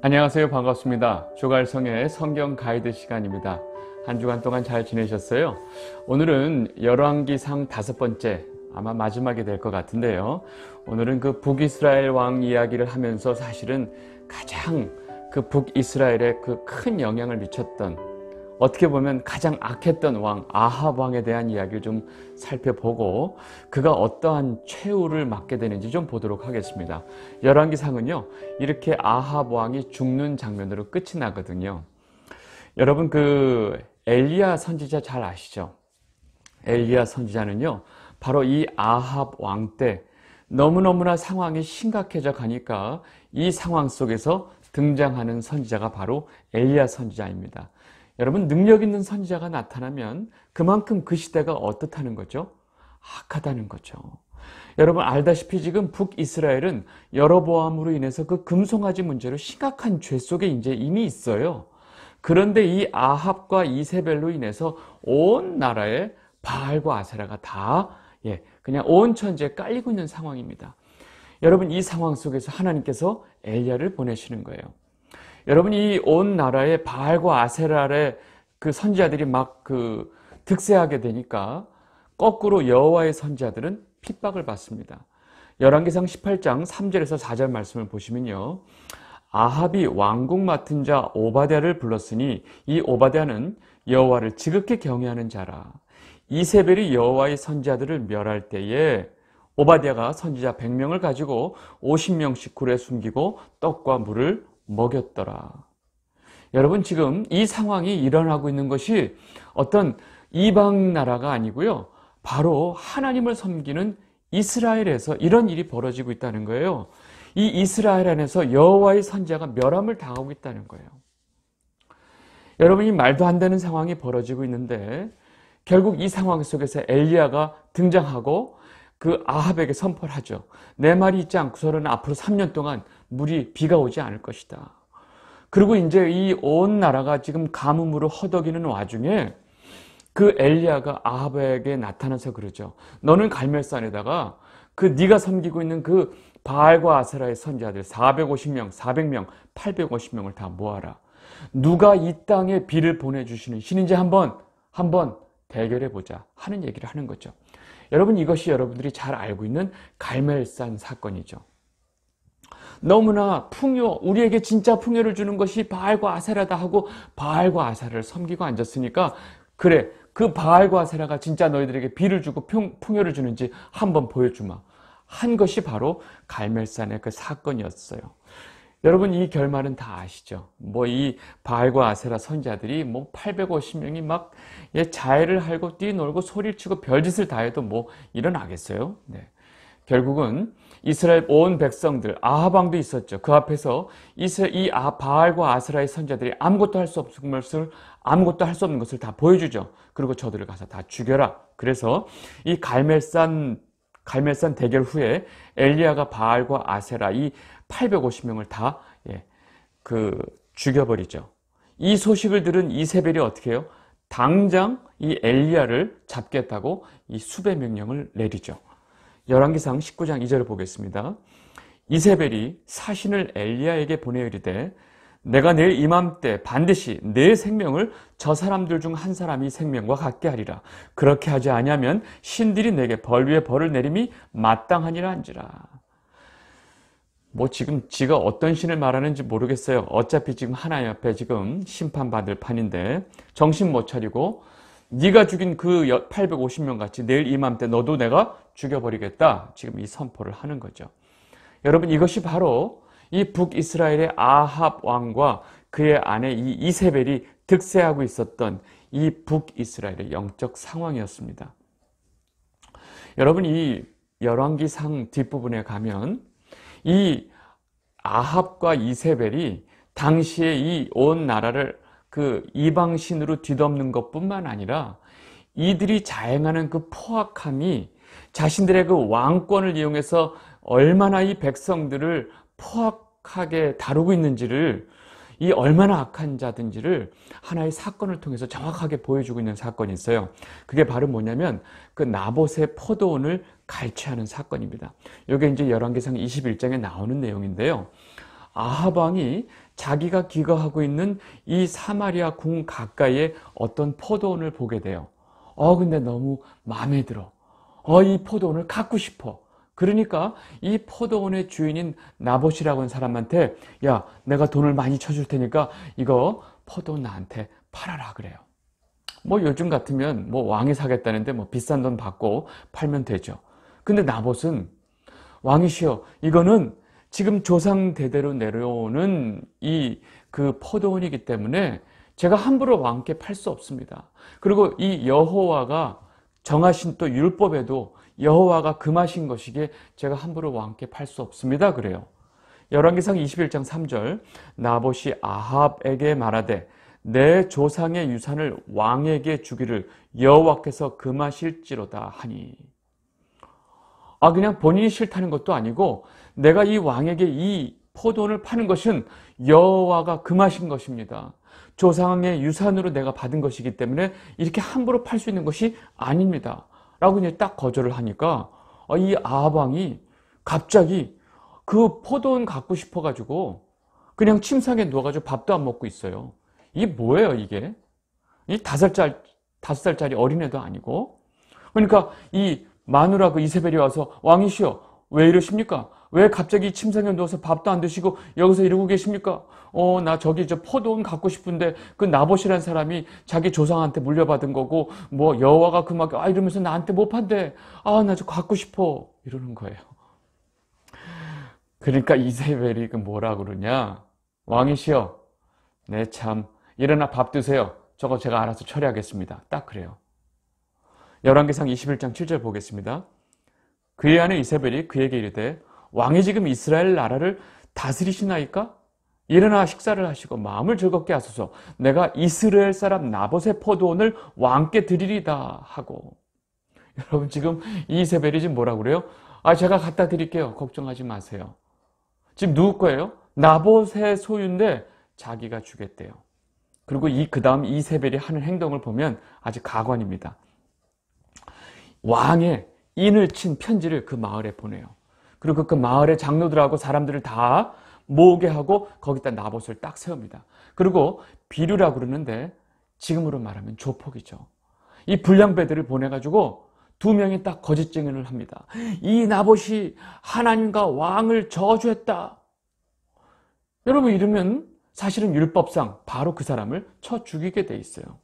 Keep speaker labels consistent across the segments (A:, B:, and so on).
A: 안녕하세요. 반갑습니다. 조갈성의 성경 가이드 시간입니다. 한 주간 동안 잘 지내셨어요? 오늘은 열왕기상 5번째, 아마 마지막이 될 것 같은데요. 오늘은 그 북이스라엘 왕 이야기를 하면서 사실은 가장 그 북이스라엘에 그 큰 영향을 미쳤던, 어떻게 보면 가장 악했던 왕 아합 왕에 대한 이야기를 좀 살펴보고 그가 어떠한 최후를 맞게 되는지 좀 보도록 하겠습니다. 열왕기상은요, 이렇게 아합 왕이 죽는 장면으로 끝이 나거든요. 여러분, 그 엘리야 선지자 잘 아시죠? 엘리야 선지자는요, 바로 이 아합 왕 때 너무너무나 상황이 심각해져 가니까 이 상황 속에서 등장하는 선지자가 바로 엘리야 선지자입니다. 여러분, 능력 있는 선지자가 나타나면 그만큼 그 시대가 어떻다는 거죠? 악하다는 거죠. 여러분 알다시피 지금 북이스라엘은 여로보암으로 인해서 그 금송아지 문제로 심각한 죄 속에 이제 이미 있어요. 그런데 이 아합과 이세벨로 인해서 온 나라에 바알과 아세라가 다 그냥 온 천지에 깔리고 있는 상황입니다. 여러분, 이 상황 속에서 하나님께서 엘리야를 보내시는 거예요. 여러분, 이 온 나라에 바알과 아세라의 그 선지자들이 막 그 득세하게 되니까 거꾸로 여호와의 선지자들은 핍박을 받습니다. 열왕기상 18장 3절에서 4절 말씀을 보시면요, 아합이 왕국 맡은 자 오바댜를 불렀으니 이 오바댜는 여호와를 지극히 경외하는 자라. 이세벨이 여호와의 선지자들을 멸할 때에 오바댜가 선지자 100명을 가지고 50명씩 굴에 숨기고 떡과 물을 먹였더라. 여러분, 지금 이 상황이 일어나고 있는 것이 어떤 이방 나라가 아니고요, 바로 하나님을 섬기는 이스라엘에서 이런 일이 벌어지고 있다는 거예요. 이 이스라엘 안에서 여호와의 선지자가 멸함을 당하고 있다는 거예요. 여러분, 이 말도 안 되는 상황이 벌어지고 있는데 결국 이 상황 속에서 엘리야가 등장하고 그 아합에게 선포를 하죠. 내 말이 있지 않고서는 앞으로 3년 동안 비가 오지 않을 것이다. 그리고 이제 이 온 나라가 지금 가뭄으로 허덕이는 와중에 그 엘리야가 아합에게 나타나서 그러죠. 너는 갈멜산에다가 그 네가 섬기고 있는 그 바알과 아세라의 선지자들 450명, 400명, 850명을 다 모아라. 누가 이 땅에 비를 보내주시는 신인지 한번 대결해보자 하는 얘기를 하는 거죠. 여러분, 이것이 여러분들이 잘 알고 있는 갈멜산 사건이죠. 너무나 우리에게 진짜 풍요를 주는 것이 바알과 아세라다 하고 바알과 아세라를 섬기고 앉았으니까, 그래, 그 바알과 아세라가 진짜 너희들에게 비를 주고 풍요를 주는지 한번 보여주마 한 것이 바로 갈멜산의 그 사건이었어요. 여러분, 이 결말은 다 아시죠? 이 바알과 아세라 선지자들이 850명이 막 자해를 하고 뛰놀고 소리를 치고 별짓을 다 해도 일어나겠어요? 네. 결국은 이스라엘 온 백성들, 아합 왕도 있었죠. 그 앞에서 바알과 아세라의 선지자들이 아무것도 할 수 없는 것을 다 보여주죠. 그리고 저들을 가서 다 죽여라. 그래서 이 갈멜산 대결 후에 엘리야가 바알과 아세라 이 850명을 다 죽여버리죠. 이 소식을 들은 이세벨이 어떻게 해요? 당장 이 엘리야를 잡겠다고 이 수배 명령을 내리죠. 열왕기상 19장 2절을 보겠습니다. 이세벨이 사신을 엘리야에게 보내 이르되 내가 내일 이맘때 반드시 내 생명을 저 사람들 중 한 사람이 생명과 같게 하리라. 그렇게 하지 아니하면 신들이 내게 벌 위에 벌을 내림이 마땅하니라 한지라. 지금 지가 어떤 신을 말하는지 모르겠어요. 어차피 지금 하나님 앞에 지금 심판받을 판인데 정신 못 차리고 네가 죽인 그 850명 같이 내일 이맘때 너도 내가 죽여버리겠다. 지금 이 선포를 하는 거죠. 여러분, 이것이 바로 이 북이스라엘의 아합 왕과 그의 아내 이 이세벨이 득세하고 있었던 이 북이스라엘의 영적 상황이었습니다. 여러분, 이 열왕기상 뒷부분에 가면 이 아합과 이세벨이 당시에 이 온 나라를 그 이방신으로 뒤덮는 것뿐만 아니라 이들이 자행하는 그 포악함이 자신들의 그 왕권을 이용해서 얼마나 이 백성들을 포악하게 다루고 있는지를 이 얼마나 악한 자든지를 하나의 사건을 통해서 정확하게 보여주고 있는 사건이 있어요. 그게 바로 뭐냐면 그 나봇의 포도원을 갈취하는 사건입니다. 이게 이제 열왕기상 21장에 나오는 내용인데요. 아합 왕이 자기가 기거하고 있는 이 사마리아 궁 가까이에 어떤 포도원을 보게 돼요. 근데 너무 마음에 들어. 이 포도원을 갖고 싶어. 그러니까 이 포도원의 주인인 나봇이라고 하는 사람한테 야, 내가 돈을 많이 쳐줄 테니까 이거 포도원 나한테 팔아라 그래요. 뭐 요즘 같으면 뭐 왕이 사겠다는데 뭐 비싼 돈 받고 팔면 되죠. 근데 나봇은 왕이시여, 이거는 지금 조상 대대로 내려오는 그 포도원이기 때문에 제가 함부로 왕께 팔 수 없습니다. 그리고 이 여호와가 정하신 또 율법에도 여호와가 금하신 것이기에 제가 함부로 왕께 팔 수 없습니다. 그래요. 열왕기상 21장 3절 나봇이 아합에게 말하되 내 조상의 유산을 왕에게 주기를 여호와께서 금하실지로다 하니. 그냥 본인이 싫다는 것도 아니고 내가 이 왕에게 이 포도원을 파는 것은 여호와가 금하신 것입니다. 조상의 유산으로 내가 받은 것이기 때문에 이렇게 함부로 팔 수 있는 것이 아닙니다. 라고 이제 딱 거절을 하니까 이 아합 왕이 갑자기 그 포도원 갖고 싶어가지고 그냥 침상에 누워가지고 밥도 안 먹고 있어요. 이게 뭐예요, 이게? 이 5살짜리 어린애도 아니고. 그러니까 이 마누라 그 이세벨이 와서 왕이시여, 왜 이러십니까? 왜 갑자기 침상에 누워서 밥도 안 드시고 여기서 이러고 계십니까? 나 저기 저 포도원 갖고 싶은데 그 나봇이라는 사람이 자기 조상한테 물려받은 거고 뭐 여호와가 금하게 이러면서 나한테 못 판대. 나 저 갖고 싶어. 이러는 거예요. 그러니까 이세벨이 그 뭐라 그러냐? 왕이시여, 네 참 일어나 밥 드세요. 저거 제가 알아서 처리하겠습니다. 딱 그래요. 열왕기상 21장 7절 보겠습니다. 그의 아내 이세벨이 그에게 이르되 왕이 지금 이스라엘 나라를 다스리시나이까? 일어나 식사를 하시고 마음을 즐겁게 하소서. 내가 이스라엘 사람 나봇의 포도원을 왕께 드리리다 하고. 여러분 지금 이세벨이 지금 뭐라고 그래요? 제가 갖다 드릴게요. 걱정하지 마세요. 지금 누구 거예요? 나봇의 소유인데 자기가 주겠대요. 그리고 그 다음 이세벨이 하는 행동을 보면 아주 가관입니다. 왕의 인을 친 편지를 그 마을에 보내요. 그리고 그 마을의 장로들하고 사람들을 다 모으게 하고 거기다 나봇을 딱 세웁니다. 그리고 비류라고 그러는데 지금으로 말하면 조폭이죠. 이 불량배들을 보내가지고 2명이 딱 거짓 증언을 합니다. 이 나봇이 하나님과 왕을 저주했다. 여러분 이러면 사실은 율법상 바로 그 사람을 쳐 죽이게 돼 있어요.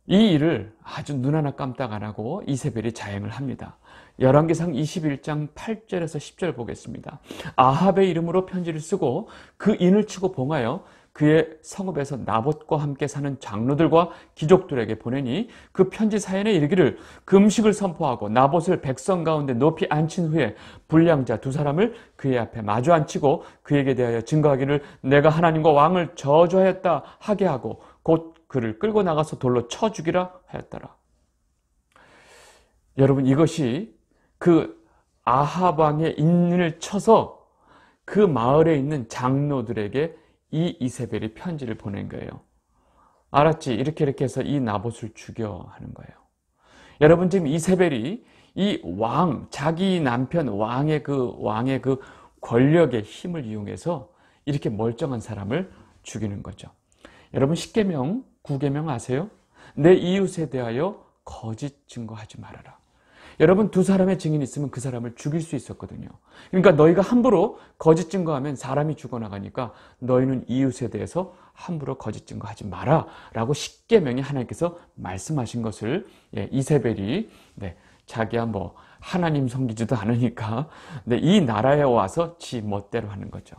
A: 이 일을 아주 눈 하나 깜딱 안 하고 이세벨이 자행을 합니다. 열왕기상 21장 8절에서 10절 보겠습니다. 아합의 이름으로 편지를 쓰고 그 인을 치고 봉하여 그의 성읍에서 나봇과 함께 사는 장로들과 귀족들에게 보내니 그 편지 사연에 이르기를 금식을 선포하고 나봇을 백성 가운데 높이 앉힌 후에 불량자 2사람을 그의 앞에 마주 앉히고 그에게 대하여 증거하기를 내가 하나님과 왕을 저주하였다 하게 하고 곧 그를 끌고 나가서 돌로 쳐 죽이라 하였더라. 여러분 이것이 그 아합 왕의 인을 쳐서 그 마을에 있는 장로들에게 이 이세벨이 편지를 보낸 거예요. 알았지? 이렇게 해서 이 나봇을 죽여 하는 거예요. 여러분 지금 이세벨이 이 자기 남편 왕의 그 권력의 힘을 이용해서 이렇게 멀쩡한 사람을 죽이는 거죠. 여러분 10계명, 9계명 아세요? 내 이웃에 대하여 거짓 증거하지 말아라. 여러분 2사람의 증인이 있으면 그 사람을 죽일 수 있었거든요. 그러니까 너희가 함부로 거짓 증거하면 사람이 죽어나가니까 너희는 이웃에 대해서 함부로 거짓 증거하지 마라 라고 10계명에 하나님께서 말씀하신 것을 이세벨이 자기야 뭐 하나님 섬기지도 않으니까 이 나라에 와서 지 멋대로 하는 거죠.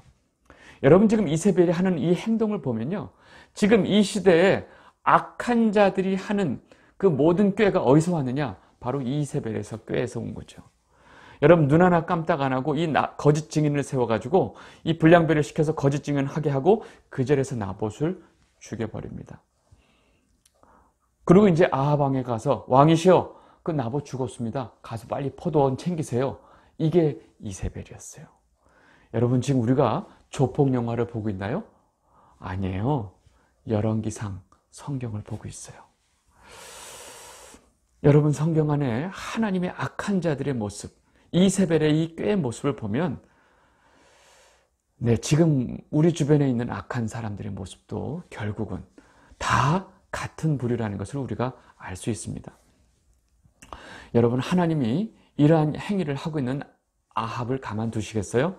A: 여러분 지금 이세벨이 하는 이 행동을 보면요, 지금 이 시대에 악한 자들이 하는 그 모든 꾀가 어디서 왔느냐? 바로 이세벨에서 꾀에서 온 거죠. 여러분 눈 하나 깜딱 안 하고 이 거짓 증인을 세워가지고 이 불량배를 시켜서 거짓 증인하게 하고 그 자리에서 나봇을 죽여버립니다. 그리고 이제 아합 왕에 가서 왕이시여, 그 나봇 죽었습니다. 가서 빨리 포도원 챙기세요. 이게 이세벨이었어요. 여러분 지금 우리가 조폭 영화를 보고 있나요? 아니에요. 열왕기상 성경을 보고 있어요. 여러분, 성경 안에 하나님의 악한 자들의 모습, 이세벨의 이 꾀의 모습을 보면 지금 우리 주변에 있는 악한 사람들의 모습도 결국은 다 같은 부류라는 것을 우리가 알 수 있습니다. 여러분, 하나님이 이러한 행위를 하고 있는 아합을 가만두시겠어요?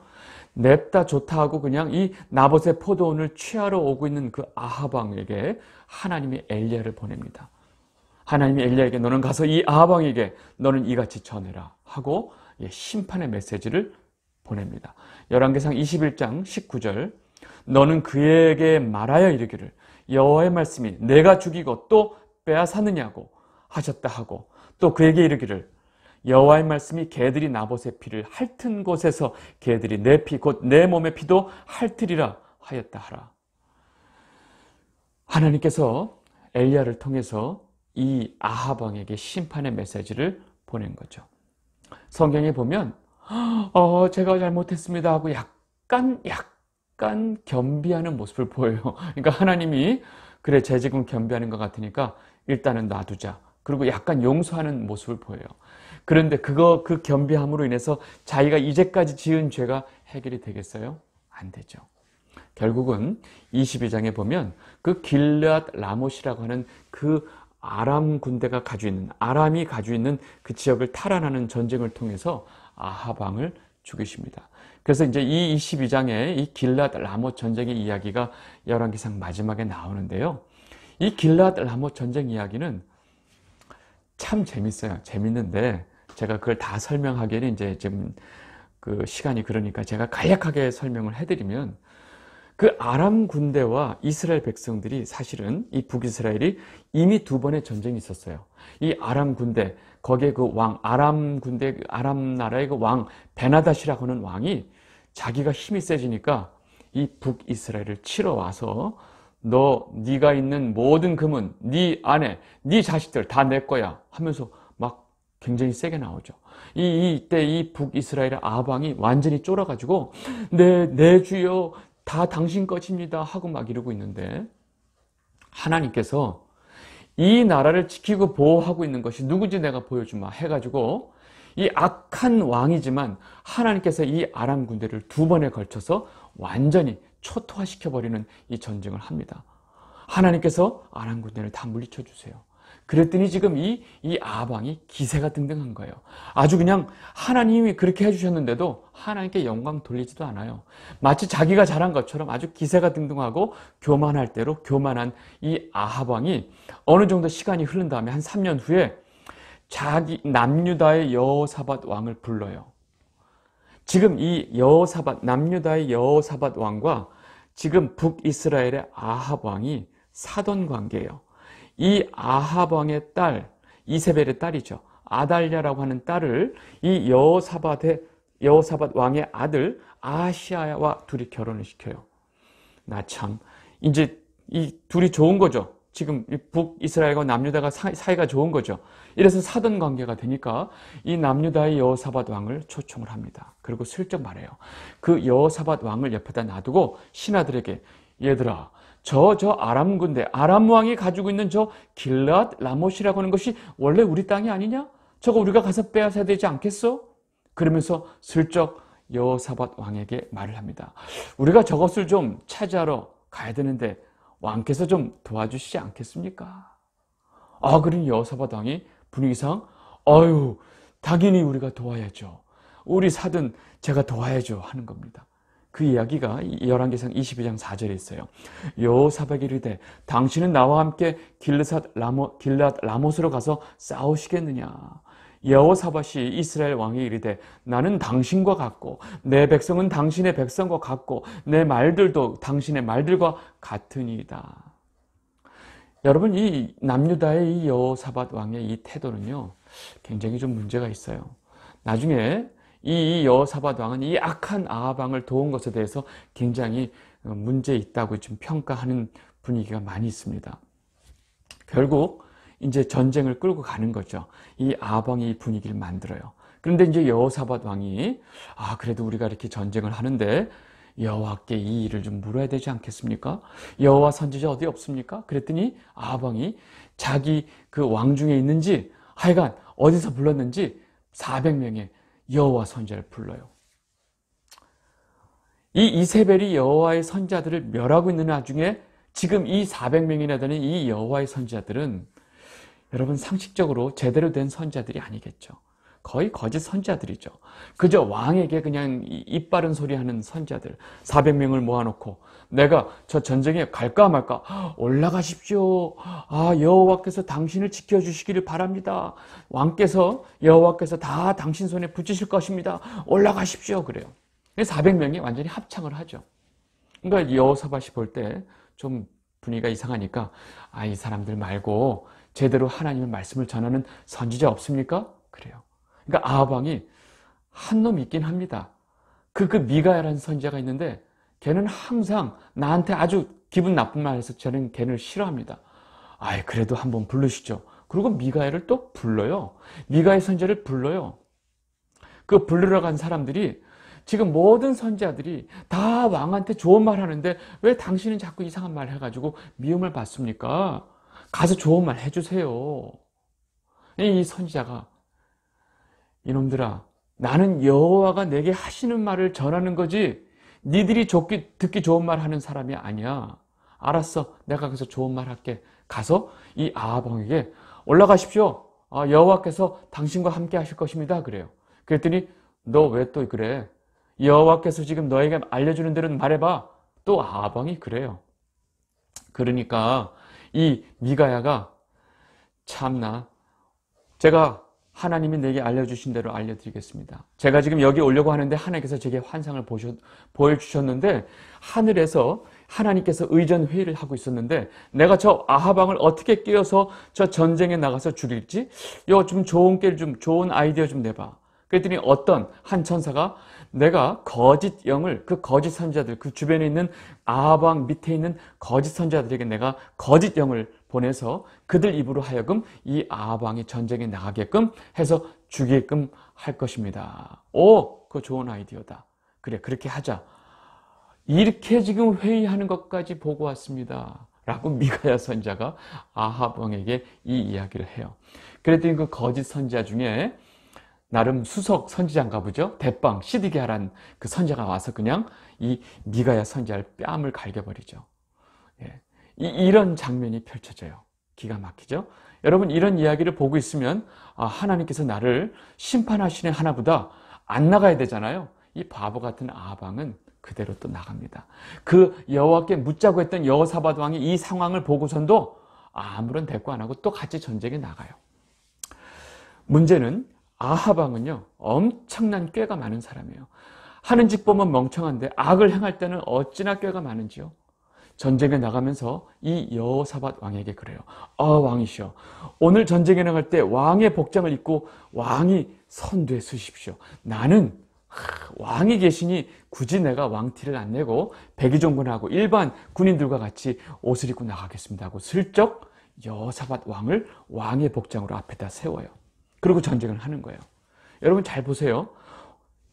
A: 냅다 좋다 하고 그냥 이 나봇의 포도원을 취하러 오고 있는 그 아합 왕에게 하나님이 엘리야를 보냅니다. 하나님이 엘리야에게 너는 가서 이 아합 왕에게 너는 이같이 전해라 하고 심판의 메시지를 보냅니다. 열왕기상 21장 19절 너는 그에게 말하여 이르기를 여호와의 말씀이 내가 죽이고 또 빼앗았느냐고 하셨다 하고 또 그에게 이르기를 여호와의 말씀이 개들이 나봇의 피를 핥은 곳에서 개들이 내 피 곧 내 몸의 피도 핥으리라 하였다 하라. 하나님께서 엘리야를 통해서 이 아합 왕에게 심판의 메시지를 보낸 거죠. 성경에 보면 제가 잘못했습니다 하고 약간 겸비하는 모습을 보여요. 그러니까 하나님이 그래 쟤 지금 겸비하는 것 같으니까 일단은 놔두자. 그리고 약간 용서하는 모습을 보여요. 그런데 그 겸비함으로 인해서 자기가 이제까지 지은 죄가 해결이 되겠어요? 안 되죠. 결국은 22장에 보면 그 길르앗 라못이라고 하는 그 아람이 가지고 있는 그 지역을 탈환하는 전쟁을 통해서 아합 왕을 죽이십니다. 그래서 이제 이 22장에 이 길르앗 라못 전쟁의 이야기가 열왕기상 마지막에 나오는데요. 이 길르앗 라못 전쟁 이야기는 참 재밌어요. 재밌는데 제가 그걸 다 설명하기에는 이제 지금 그 시간이 그러니까 제가 간략하게 설명을 해드리면 그 아람 군대와 이스라엘 백성들이 사실은 이 북이스라엘이 이미 두 번의 전쟁이 있었어요. 이 아람 군대, 거기에 그 왕, 아람 나라의 그 왕, 베나닷이라고 하는 왕이 자기가 힘이 세지니까 이 북이스라엘을 치러 와서 네가 있는 모든 금은 네 아내, 네 자식들 다 내 거야 하면서 막 굉장히 세게 나오죠. 이때 이 북이스라엘의 아합 왕이 완전히 쫄아가지고 내 주여 다 당신 것입니다 하고 막 이러고 있는데 하나님께서 이 나라를 지키고 보호하고 있는 것이 누구지 내가 보여주마 해가지고 이 악한 왕이지만 하나님께서 이 아람 군대를 두 번에 걸쳐서 완전히 초토화시켜버리는 이 전쟁을 합니다. 하나님께서 아람 군대를 다 물리쳐 주세요. 그랬더니 지금 이 아합 왕이 기세가 등등한 거예요. 아주 그냥 하나님이 그렇게 해주셨는데도 하나님께 영광 돌리지도 않아요. 마치 자기가 잘한 것처럼 아주 기세가 등등하고 교만할 대로 교만한 이 아합 왕이 어느 정도 시간이 흐른 다음에 한 3년 후에 자기 남유다의 여호사밧 왕을 불러요. 지금 이 남유다의 여호사밧 왕과 지금 북이스라엘의 아합 왕이 사돈 관계예요. 이 아합 왕의 딸, 이세벨의 딸이죠. 아달랴라고 하는 딸을 이 여호사밧 왕의 아들 아하시야와 둘이 결혼을 시켜요. 나 참, 이제 이 둘이 좋은 거죠. 지금 북이스라엘과 남유다가 사이가 좋은 거죠. 이래서 사돈 관계가 되니까 이 남유다의 여호사밧 왕을 초청을 합니다. 그리고 슬쩍 말해요. 그 여호사밧 왕을 옆에다 놔두고 신하들에게 얘들아, 저 아람 군대, 아람 왕이 가지고 있는 저 길르앗 라못이라고 하는 것이 원래 우리 땅이 아니냐? 저거 우리가 가서 빼앗아야 되지 않겠어? 그러면서 슬쩍 여호사밧 왕에게 말을 합니다. 우리가 저것을 좀 차지하러 가야 되는데 왕께서 좀 도와주시지 않겠습니까? 그러니 여호사밧 왕이 분위기상 당연히 우리가 도와야죠. 우리 사돈 제가 도와야죠 하는 겁니다. 그 이야기가 열왕기상 22장 4절에 있어요. 여호사밧이 이르되 당신은 나와 함께 길르앗 라못으로 가서 싸우시겠느냐? 여호사밧이 이스라엘 왕이 이르되 나는 당신과 같고 내 백성은 당신의 백성과 같고 내 말들도 당신의 말들과 같으니이다. 여러분, 이 남유다의 이 여호사밧 왕의 이 태도는요 굉장히 좀 문제가 있어요. 나중에 이 여호사밧 왕은 이 악한 아합 왕을 도운 것에 대해서 굉장히 문제 있다고 좀 평가하는 분위기가 많이 있습니다. 결국 이제 전쟁을 끌고 가는 거죠. 이 아합 왕이 이 분위기를 만들어요. 그런데 이제 여호사밧 왕이 그래도 우리가 이렇게 전쟁을 하는데 여호와께 이 일을 좀 물어야 되지 않겠습니까? 여호와 선지자 어디 없습니까? 그랬더니 아방이 자기 그 왕 중에 있는지 하여간 어디서 불렀는지 400명의 여호와 선지자를 불러요. 이 이세벨이 여호와의 선지자들을 멸하고 있는 와중에 지금 이 400명이나 되는 이 여호와의 선지자들은 여러분 상식적으로 제대로 된 선지자들이 아니겠죠. 거의 거짓 선지자들이죠. 그저 왕에게 그냥 입 바른 소리 하는 선지자들 400명을 모아놓고 내가 저 전쟁에 갈까 말까 올라가십시오. 여호와께서 당신을 지켜주시기를 바랍니다. 왕께서 여호와께서 다 당신 손에 붙이실 것입니다. 올라가십시오. 그래요. 400명이 완전히 합창을 하죠. 그러니까 여호사밧이 볼 때 좀 분위기가 이상하니까 이 사람들 말고 제대로 하나님의 말씀을 전하는 선지자 없습니까? 그래요. 그러니까 아하방이 한 놈 있긴 합니다. 그 미가야라는 선지자가 있는데 걔는 항상 나한테 아주 기분 나쁜 말 해서 저는 걔를 싫어합니다. 그래도 한번 부르시죠. 그리고 미가야를 또 불러요. 미가야 선지자를 불러요. 그 부르러 간 사람들이 지금 모든 선지자들이 다 왕한테 좋은 말 하는데 왜 당신은 자꾸 이상한 말 해가지고 미움을 받습니까? 가서 좋은 말 해주세요. 이 선지자가 이놈들아 나는 여호와가 내게 하시는 말을 전하는 거지 니들이 듣기 좋은 말 하는 사람이 아니야. 알았어. 내가 가서 좋은 말 할게. 가서 이 아하방에게 올라가십시오. 여호와께서 당신과 함께 하실 것입니다. 그래요. 그랬더니 너 왜 또 그래? 여호와께서 지금 너에게 알려주는 대로 말해봐. 또 아하방이 그래요. 그러니까 이 미가야가 참나 제가 하나님이 내게 알려주신 대로 알려드리겠습니다. 제가 지금 여기 오려고 하는데 하나님께서 제게 환상을 보여주셨는데 하늘에서 하나님께서 의전 회의를 하고 있었는데 내가 저 아하방을 어떻게 끼워서 저 전쟁에 나가서 죽일지 좀 좋은 좋은 아이디어 좀 내봐. 그랬더니 어떤 한 천사가 내가 거짓 영을 그 거짓 선지자들 그 주변에 있는 아하방 밑에 있는 거짓 선지자들에게 내가 거짓 영을 보내서 그들 입으로 하여금 이 아하방이 전쟁에 나가게끔 해서 죽이게끔 할 것입니다. 그거 좋은 아이디어다. 그래 그렇게 하자. 이렇게 지금 회의하는 것까지 보고 왔습니다. 라고 미가야 선지자가 아하방에게 이 이야기를 해요. 그랬더니 그 거짓 선지자 중에 나름 수석 선지자인가 보죠. 대빵 시드기야란 그 선지자가 와서 그냥 이 미가야 선지자를 뺨을 갈겨버리죠. 이런 장면이 펼쳐져요. 기가 막히죠. 여러분 이런 이야기를 보고 있으면 하나님께서 나를 심판하시는 하나보다 안 나가야 되잖아요. 이 바보 같은 아하방은 그대로 또 나갑니다. 그 여호와께 묻자고 했던 여호사밧 왕이 이 상황을 보고선도 아무런 대꾸 안 하고 또 같이 전쟁에 나가요. 문제는 아하방은요 엄청난 꾀가 많은 사람이에요. 하는 짓 보면 멍청한데 악을 행할 때는 어찌나 꾀가 많은지요. 전쟁에 나가면서 이 여호사밧 왕에게 그래요. 왕이시여 오늘 전쟁에 나갈 때 왕의 복장을 입고 왕이 선두에 서십시오. 나는 왕이 계시니 굳이 내가 왕티를 안 내고 백의종군하고 일반 군인들과 같이 옷을 입고 나가겠습니다 하고 슬쩍 여호사밧 왕을 왕의 복장으로 앞에다 세워요. 그리고 전쟁을 하는 거예요. 여러분 잘 보세요.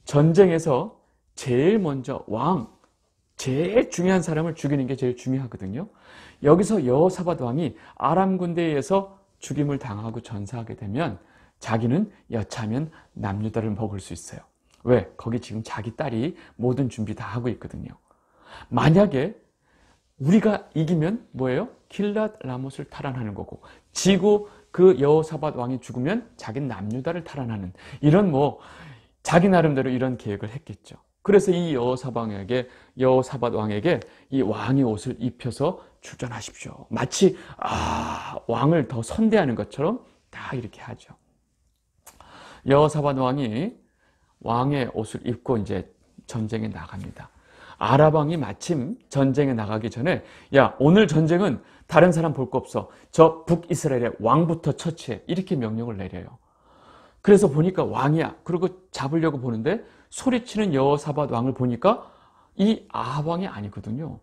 A: 전쟁에서 제일 먼저 제일 중요한 사람을 죽이는 게 제일 중요하거든요. 여기서 여호사밧 왕이 아람 군대에 의해서 죽임을 당하고 전사하게 되면 자기는 여차하면 남유다를 먹을 수 있어요. 왜? 거기 지금 자기 딸이 모든 준비 다 하고 있거든요. 만약에 우리가 이기면 뭐예요? 길랏 라못을 탈환하는 거고 지고 그 여호사밧 왕이 죽으면 자기는 남유다를 탈환하는 이런 자기 나름대로 이런 계획을 했겠죠. 그래서 이 여호사밧 왕에게 이 왕의 옷을 입혀서 출전하십시오. 마치 왕을 더 선대하는 것처럼 다 이렇게 하죠. 여호사밧 왕이 왕의 옷을 입고 이제 전쟁에 나갑니다. 아람왕이 마침 전쟁에 나가기 전에 오늘 전쟁은 다른 사람 볼 거 없어. 저 북이스라엘의 왕부터 처치해. 이렇게 명령을 내려요. 그래서 보니까 왕이야. 그리고 잡으려고 보는데 소리치는 여호사밧 왕을 보니까 이 아합왕이 아니거든요.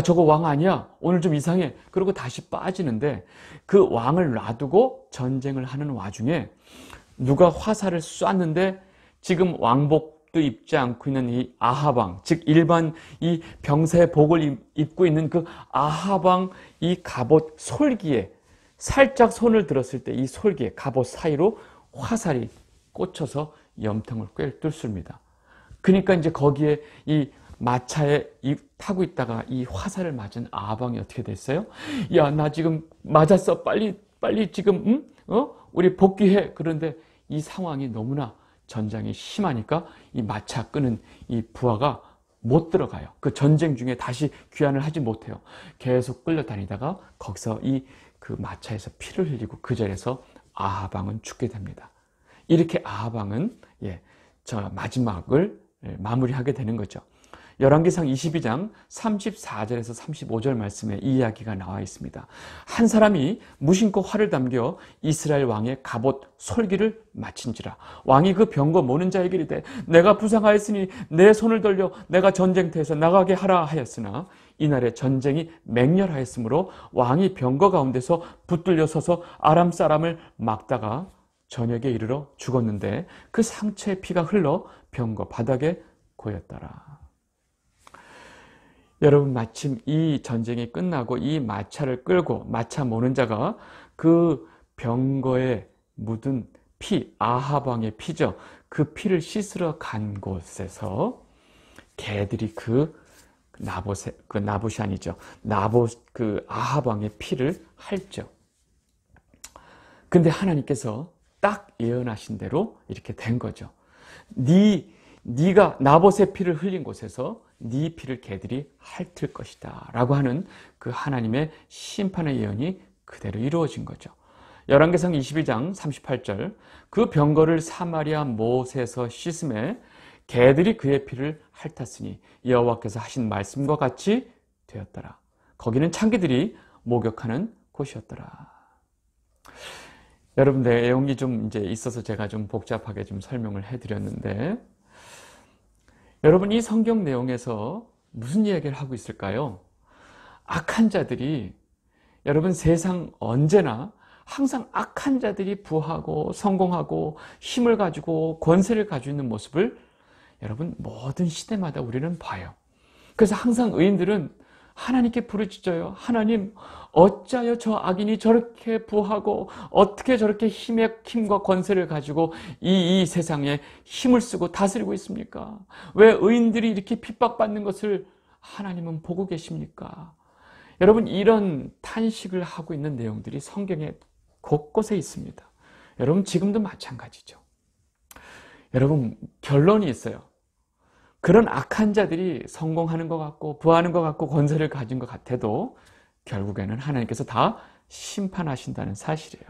A: 저거 왕 아니야. 오늘 좀 이상해. 그리고 다시 빠지는데 그 왕을 놔두고 전쟁을 하는 와중에 누가 화살을 쐈는데 지금 왕복 갑옷도 입지 않고 있는 이 아합 왕, 즉 일반 이 병사의 복을 입고 있는 그 아합 왕 이 갑옷 솔기에 살짝 손을 들었을 때 이 솔기에 갑옷 사이로 화살이 꽂혀서 염통을 꿰뚫습니다. 그러니까 이제 거기에 이 마차에 타고 있다가 이 화살을 맞은 아합 왕이 어떻게 됐어요? 야, 나 지금 맞았어. 빨리 지금 우리 복귀해. 그런데 이 상황이 너무나 전장이 심하니까 이 마차 끄는 이 부하가 못 들어가요. 그 전쟁 중에 다시 귀환을 하지 못해요. 계속 끌려다니다가 거기서 그 마차에서 피를 흘리고 그 자리에서 아합 왕은 죽게 됩니다. 이렇게 아합 왕은 저 마지막을 마무리하게 되는 거죠. 열왕기상 22장 34절에서 35절 말씀에 이 이야기가 나와 있습니다. 한 사람이 무심코 활을 담겨 이스라엘 왕의 갑옷 솔기를 마친지라. 왕이 그 병거 모는 자에게 이르되 내가 부상하였으니 내 손을 돌려 내가 전쟁터에서 나가게 하라 하였으나 이날에 전쟁이 맹렬하였으므로 왕이 병거 가운데서 붙들려 서서 아람 사람을 막다가 저녁에 이르러 죽었는데 그 상처의 피가 흘러 병거 바닥에 고였더라. 여러분, 마침 이 전쟁이 끝나고 이 마차를 끌고 마차 모는 자가 그 병거에 묻은 피, 아합 왕의 피죠. 그 피를 씻으러 간 곳에서 개들이 나봇이 아니죠. 그 아합 왕의 피를 핥죠. 근데 하나님께서 딱 예언하신 대로 이렇게 된 거죠. 네가 나봇의 피를 흘린 곳에서 네 피를 개들이 핥을 것이다 라고 하는 그 하나님의 심판의 예언이 그대로 이루어진 거죠. 열왕기상 22장 38절 그 병거를 사마리아 못에서 씻음에 개들이 그의 피를 핥았으니 여호와께서 하신 말씀과 같이 되었더라. 거기는 창기들이 목욕하는 곳이었더라. 여러분, 내용이 좀 이제 있어서 제가 좀 복잡하게 좀 설명을 해드렸는데, 여러분, 이 성경 내용에서 무슨 이야기를 하고 있을까요? 악한 자들이, 여러분, 세상 언제나 항상 악한 자들이 부하고 성공하고 힘을 가지고 권세를 가지고 있는 모습을 여러분 모든 시대마다 우리는 봐요. 그래서 항상 의인들은 하나님께 부르짖어요. 하나님, 어찌하여 저 악인이 저렇게 부하고 어떻게 저렇게 힘과 권세를 가지고 이 세상에 힘을 쓰고 다스리고 있습니까? 왜 의인들이 이렇게 핍박받는 것을 하나님은 보고 계십니까? 여러분, 이런 탄식을 하고 있는 내용들이 성경에 곳곳에 있습니다. 여러분, 지금도 마찬가지죠. 여러분, 결론이 있어요. 그런 악한 자들이 성공하는 것 같고 부하는 것 같고 권세를 가진 것 같아도 결국에는 하나님께서 다 심판하신다는 사실이에요.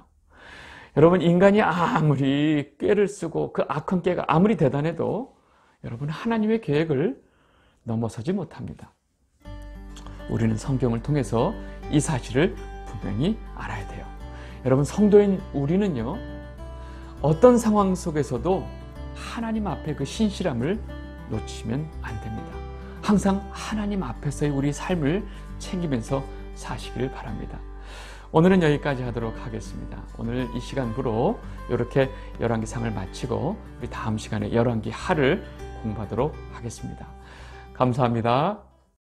A: 여러분, 인간이 아무리 꾀를 쓰고 그 악한 꾀가 아무리 대단해도 여러분, 하나님의 계획을 넘어서지 못합니다. 우리는 성경을 통해서 이 사실을 분명히 알아야 돼요. 여러분, 성도인 우리는요, 어떤 상황 속에서도 하나님 앞에 그 신실함을 놓치면 안 됩니다. 항상 하나님 앞에서의 우리 삶을 챙기면서 사시길 바랍니다. 오늘은 여기까지 하도록 하겠습니다. 오늘 이 시간부로 이렇게 열왕기상을 마치고 우리 다음 시간에 열왕기 하를 공부하도록 하겠습니다. 감사합니다.